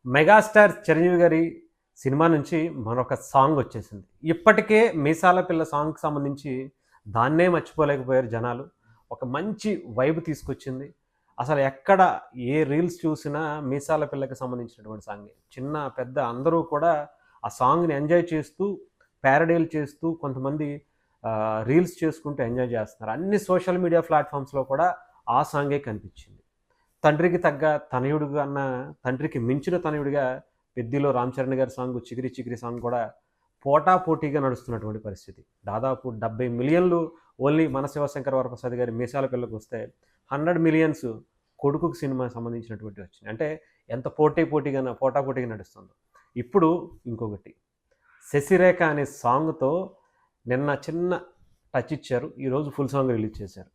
Megastar Chiranjeevi గారి cinema నుంచి మరొక సాంగ్ వచ్చేసింది. ఇప్పటికే 'మీసాల పిల్ల' సాంగ్‌కి సంబంధించి దాన్నే మర్చిపోలేకపోయారు జనాలు. ఒక మంచి వైబ్ తీసుకొచ్చింది. అసలు ఎక్కడ ఏ రీల్స్ చూసినా 'మీసాల పిల్లకి' సంబంధించినటువంటి సాంగే. చిన్న, పెద్ద అందరూ కూడా ఆ సాంగ్‌ని ఎంజాయ్ చేస్తూ, ప్యారడీలు చేస్తూ కొంతమంది రీల్స్ చేసుకుంటూ ఎంజాయ్ చేస్తున్నారు. అన్ని సోషల్ మీడియా ప్లాట్‌ఫామ్స్‌లో కూడా ఆ సాంగే కనిపించింది. తండ్రికి తగ్గ తనయుడు కన్నా తండ్రికి మించిన తనయుడిగా 'పెద్దిలో' రామ్ చరణ్ గారి సాంగ్ 'చికిరి చికిరి' సాంగ్ కూడా పోటాపోటీగా నడుస్తున్నటువంటి పరిస్థితి. దాదాపు 70,000,000 ఓన్లీ మన శివశంకర వరప్రసాద్ గారి 'మీసాల పిల్ల'కొస్తే 100,000,000 కొడుకుకి సినిమాకి సంబంధించినటువంటివి వచ్చినాయి. అంటే ఎంత పోటాపోటీగా నడుస్తుందో. ఇప్పుడు ఇంకొకటి 'శశిరేఖ' అనే సాంగ్‌తో నిన్న చిన్న టచ్ ఇచ్చారు. ఈరోజు ఫుల్ సాంగ్ రిలీజ్ చేశారు.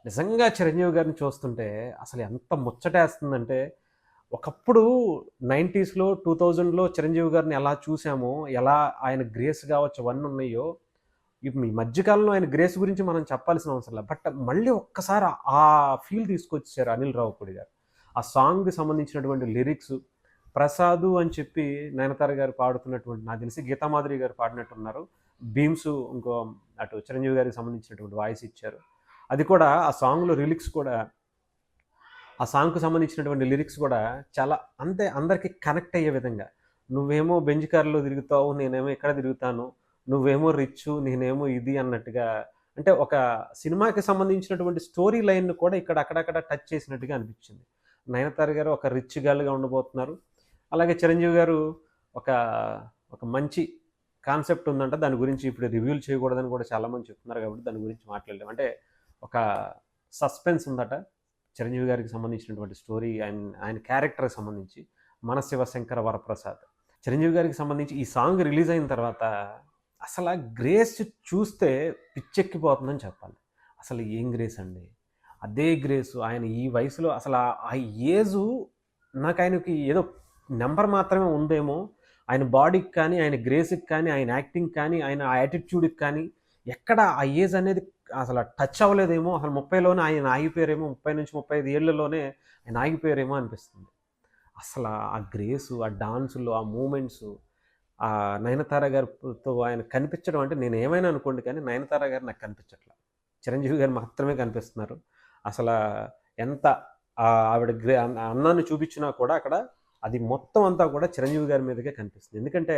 నిజంగా చిరంజీవి గారిని చూస్తుంటే అసలు ఎంత ముచ్చటేస్తుందంటే, ఒకప్పుడు 90స్‌లో, 2000లో చిరంజీవి గారిని ఎలా చూసామో, ఎలా ఆయన గ్రేస్ కావచ్చు అవన్నీ ఉన్నాయో, ఈ మధ్య కాలంలో ఆయన గ్రేస్ గురించి మనం చెప్పాల్సిన అవసరం లేదు. బట్ మళ్ళీ ఒక్కసారి ఆ ఫీల్ తీసుకొచ్చేసారు అనిల్ రావిపూడి గారు. ఆ సాంగ్‌కి సంబంధించినటువంటి లిరిక్స్ 'ప్రసాదు' అని చెప్పి నయనతార గారు పాడుతున్నటువంటి, నాకు తెలిసి గీతామాధురి గారు పాడినట్టున్నారు. బీమ్సు ఇంకో అటు చిరంజీవి గారికి సంబంధించినటువంటి వాయిస్ ఇచ్చారు. అది కూడా ఆ సాంగ్‌లో లిరిక్స్ కూడా, ఆ సాంగ్‌కి సంబంధించినటువంటి లిరిక్స్ కూడా చాలా అంతే అందరికి కనెక్ట్ అయ్యే విధంగా. నువ్వేమో బెంజ్ కార్‌లో తిరుగుతావు, నేనేమో ఇక్కడ తిరుగుతాను. నువ్వేమో రిచ్చు, నేనేమో ఇది అన్నట్టుగా, అంటే ఒక సినిమాకి సంబంధించినటువంటి స్టోరీ లైన్‌ని కూడా ఇక్కడ అక్కడక్కడ టచ్ చేసినట్టుగా అనిపించింది. నయనతార గారు ఒక రిచ్ గర్ల్‌గా ఉండబోతున్నారు. అలాగే చిరంజీవి గారు ఒక, ఒక మంచి కాన్సెప్ట్ ఉందంట. దాని గురించి ఇప్పుడు రివీల్ చేయకూడదని కూడా చాలామంది చెప్తున్నారు కాబట్టి దాని గురించి మాట్లాడలేం. అంటే ఒక సస్పెన్స్ ఉందట. చిరంజీవి గారికి సంబంధించినటువంటి స్టోరీ, ఆయన క్యారెక్టర్‌కి సంబంధించి 'మన శివశంకర వరప్రసాద్'. చిరంజీవి గారికి సంబంధించి ఈ సాంగ్ రిలీజ్ అయిన తర్వాత అసల గ్రేస్ చూస్తే పిచ్చెక్కిపోతుందని చెప్పాలి. అసలు ఏం గ్రేస్ అండి. అదే గ్రేసు ఆయన ఈ వయసులో అసల ఆ ఏజు, నాకాయనకి ఏదో నంబర్ మాత్రమే ఉందేమో, ఆయన బాడీకి కానీ, ఆయన గ్రేస్‌కి కానీ, ఆయన యాక్టింగ్‌కి కానీ, ఆయన యాటిట్యూడ్‌కి కానీ ఎక్కడ ఆ ఏజ్ అనేది అసల టచ్ అవ్వలేదేమో. అసలు 30లోనే ఆయన ఆగిపోయారేమో, 30-35 ఏళ్లలోనే ఆయన ఆగిపోయారేమో అనిపిస్తుంది. అసల ఆ గ్రేసు, ఆ డాన్సులు, ఆ మూవ్‌మెంట్సు, 'నయనతార' గారితో ఆయన కనిపించడం అంటే నేనేమైనా అనుకోండి కానీ 'నయనతార' గారు నాకు కనిపించట్ల. చిరంజీవి గారు మాత్రమే కనిపిస్తున్నారు. అసలా ఎంత ఆవిడ అన్నాన్ని చూపించినా కూడా అక్కడ అది మొత్తం అంతా కూడా చిరంజీవి గారి మీదకే కనిపిస్తుంది. ఎందుకంటే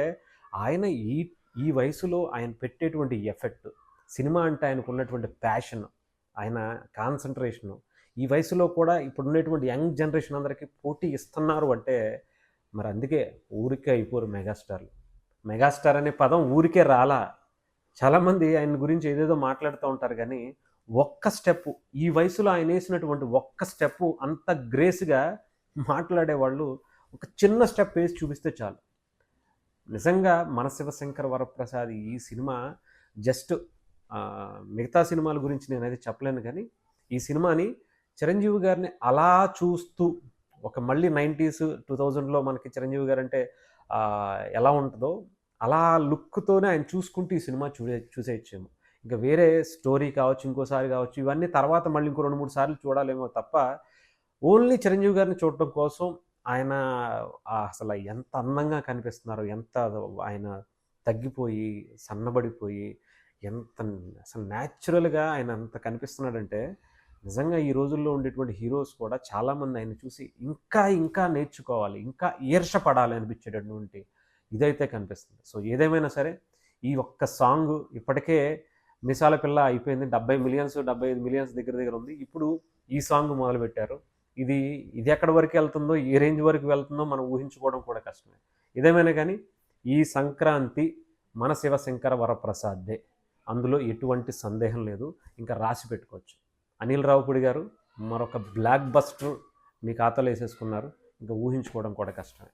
ఆయన ఈ ఈ వయసులో ఆయన పెట్టేటువంటి ఎఫెక్ట్, సినిమా అంటే ఆయనకున్నటువంటి ప్యాషన్, ఆయన కాన్సంట్రేషను, ఈ వయసులో కూడా ఇప్పుడున్నటువంటి యంగ్ జనరేషన్ అందరికీ పోటీ ఇస్తున్నారు అంటే, మరి అందుకే ఊరికే అయిపోరు మెగాస్టార్లు. మెగాస్టార్ అనే పదం ఊరికే రాలా. చాలామంది ఆయన గురించి ఏదేదో మాట్లాడుతూ ఉంటారు గానీ, ఒక్క స్టెప్పు, ఈ వయసులో ఆయనేసినటువంటి ఒక్క స్టెప్పు అంత గ్రేస్‌గా మాట్లాడేవాళ్ళు ఒక చిన్న స్టెప్ ఏసి చూపిస్తే చాలు. నిజంగా 'మన శివశంకర వరప్రసాద్' ఈ సినిమా జస్ట్ మిగతా సినిమాల గురించి నేనైతే చెప్పలేను గానీ, ఈ సినిమాని చిరంజీవి గారిని అలా చూస్తూ ఒక మళ్ళీ 90స్, 2000లో మనకి చిరంజీవి గారంటే ఎలా ఉంటదో, అలా లుక్‌తోనే ఆయన చూసుకుంటూ ఈ సినిమా చూసేయచ్చేమో. ఇంక వేరే స్టోరీ కావచ్చు, ఇంకోసారి కావచ్చు, ఇవన్నీ తర్వాత మళ్ళీ ఇంకో 2, 3 సార్లు చూడాలేమో తప్ప, ఓన్లీ చిరంజీవి గారిని చూడటం కోసం ఆయన అసల ఎంత అందంగా కనిపిస్తున్నారో, ఎంత ఆయన తగ్గిపోయి, సన్నబడిపోయి, ఎంత అసలు న్యాచురల్‌గా ఆయన అంత కనిపిస్తున్నాడంటే, నిజంగా ఈ రోజుల్లో ఉండేటువంటి హీరోస్ కూడా చాలామంది ఆయన్ని చూసి ఇంకా, ఇంకా నేర్చుకోవాలి, ఇంకా ఈర్ష్య పడాలి అనిపించేటటువంటి ఇదైతే కనిపిస్తుంది. సో, ఏదేమైనా సరే ఈ ఒక్క సాంగు ఇప్పటికే 'మీసాల పిల్ల' అయిపోయింది. 70,000,000, 75,000,000 దగ్గర దగ్గర ఉంది. ఇప్పుడు ఈ సాంగ్ మొదలుపెట్టారు. ఇది ఇది ఎక్కడి వరకెళ్తుందో, ఏ రేంజ్ వరకు వెళ్తుందో మనం ఊహించుకోవడం కూడా కష్టమే. ఏదేమైనా గానీ, ఈ సంక్రాంతి మన శివశంకర వరప్రసాద్‌దే. అందులో ఎటువంటి సందేహం లేదు. ఇంకా రాసి పెట్టుకోవచ్చు. అనిల్ రావిపూడి గారు మరొక బ్లాక్ బస్టర్ మీ ఖాతాలో ఏసేసుకున్నారు. ఇంకా ఊహించుకోవడం కూడా కష్టమే.